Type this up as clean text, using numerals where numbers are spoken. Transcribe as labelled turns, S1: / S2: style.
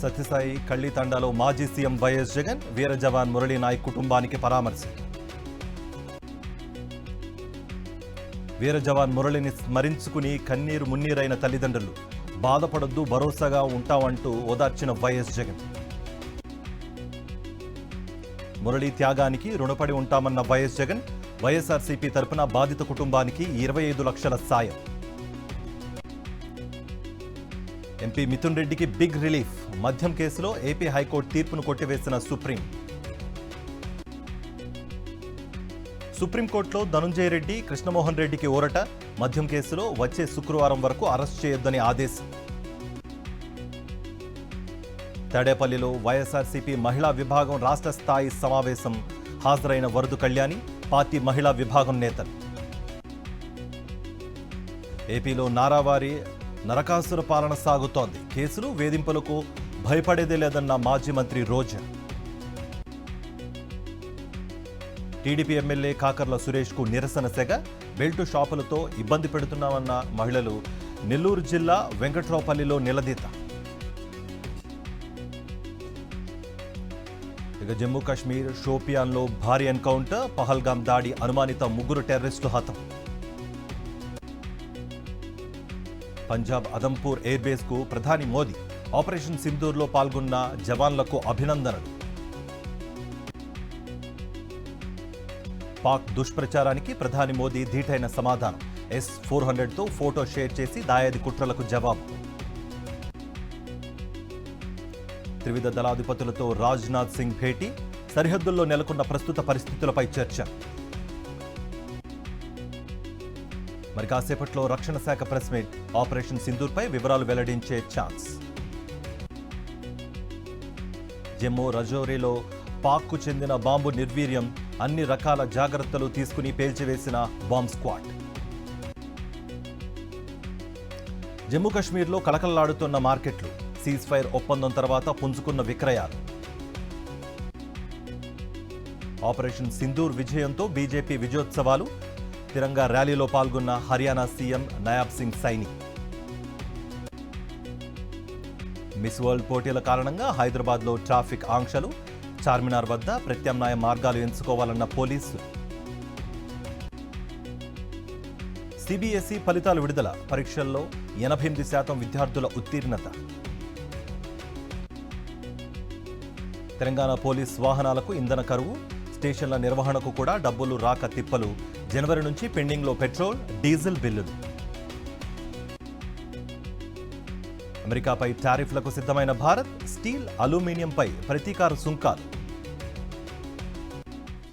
S1: సత్యసాయి కళ్లితండాలో మాజీ CM YS Jagan, వీర జవాన్ మురళీ నాయక్ కుటుంబానికి పరామర్శ. వీర జవాన్ మురళిని స్మరించుకుని కన్నీరు మున్నీరైన తల్లిదండ్రులు. బాధపడొద్దు, భరోసాగా ఉంటామంటూ ఓదార్చిన వైఎస్ జగన్. మురళి త్యాగానికి రుణపడి ఉంటామన్న వైఎస్ జగన్. వైఎస్ఆర్సీపీ తరపున బాధిత కుటుంబానికి 25 లక్షల సాయం. ఎంపీ మిథున్ రెడ్డికి బిగ్ రిలీఫ్. మద్యం కేసులో ఏపీ హైకోర్టు తీర్పును కొట్టివేసిన సుప్రీంకోర్టులో ధనుంజయ రెడ్డి, కృష్ణమోహన్ రెడ్డికి ఊరట. మద్యం కేసులో వచ్చే శుక్రవారం వరకు అరెస్ట్ చేయొద్దని ఆదేశం. తాడేపల్లిలో వైఎస్ఆర్సీపీ మహిళా విభాగం రాష్ట్ర స్థాయి సమావేశం. హాజరైన వరదు కళ్యాణి, పార్టీ మహిళా విభాగం నేతలు. ఏపీలో నారావారి నరకాసుర పాలన సాగుతోంది. కేసులు, వేధింపులకు భయపడేదే లేదన్న మాజీ మంత్రి రోజా. టీడీపీ ఎమ్మెల్యే కాకర్ల సురేష్కు నిరసన సెగ. బెల్టు షాపులతో ఇబ్బంది పెడుతున్నామన్న మహిళలు. నెల్లూరు జిల్లా వెంకట్రావుపల్లిలో నిలదీత. ఇక జమ్మూ కాశ్మీర్ షోపియాన్లో భారీ ఎన్కౌంటర్. పహల్గాం దాడి అనుమానిత 3 టెర్రరిస్టులు హతం. పంజాబ్ అదంపూర్ ఎయిర్ బేస్ కు ప్రధాని మోదీ. ఆపరేషన్ సింధూర్లో పాల్గొన్న జవాన్లకు అభినందనలు. పాక్ దుష్ప్రచారానికి ప్రధాని మోదీ ధీటైన సమాధానం. S-400తో ఫోటో షేర్ చేసి దాయాది కుట్రలకు జవాబు. త్రివిధ దళాధిపతులతో రాజ్నాథ్ సింగ్ భేటీ. సరిహద్దుల్లో నెలకొన్న ప్రస్తుత పరిస్థితులపై చర్చ. మరి కాసేపట్లో రక్షణ శాఖ ప్రెస్ మీట్. ఆపరేషన్ సింధూర్పై వివరాలు వెల్లడించే ఛాన్స్. జమ్మూ రజౌరీలో పాక్కు చెందిన బాంబు నిర్వీర్యం. అన్ని రకాల జాగ్రత్తలు తీసుకుని పేల్చివేసిన బాంబ్ స్క్వాడ్. జమ్మూ కాశ్మీర్లో కలకలలాడుతున్న మార్కెట్లు. సీజ్ ఫైర్ ఒప్పందం తర్వాత పుంజుకున్న విక్రయాలు. ఆపరేషన్ సింధూర్ విజయంతో బీజేపీ విజయోత్సవాలు. తిరంగా ర్యాలీలో పాల్గొన్న Haryana CM Nayab Singh Saini. Miss world పోటీల కారణంగా హైదరాబాద్లో ట్రాఫిక్ ఆంక్షలు. చార్మినార్ వద్ద ప్రత్యామ్నాయ మార్గాలు ఎంచుకోవాలన్న పోలీసులు. సిబిఎస్ఈ ఫలితాలు విడుదల. పరీక్షల్లో 88% విద్యార్థుల ఉత్తీర్ణత. తెలంగాణ పోలీస్ వాహనాలకు ఇంధన కరువు. స్టేషన్ల నిర్వహణకు కూడా డబ్బులు రాక తిప్పలు. జనవరి నుంచి పెండింగ్లో పెట్రోల్, డీజిల్ బిల్లులు. అమెరికాపై టారిఫ్లకు సిద్ధమైన భారత్. స్టీల్, అల్యూమినియంపై ప్రతీకార సుంకాలు.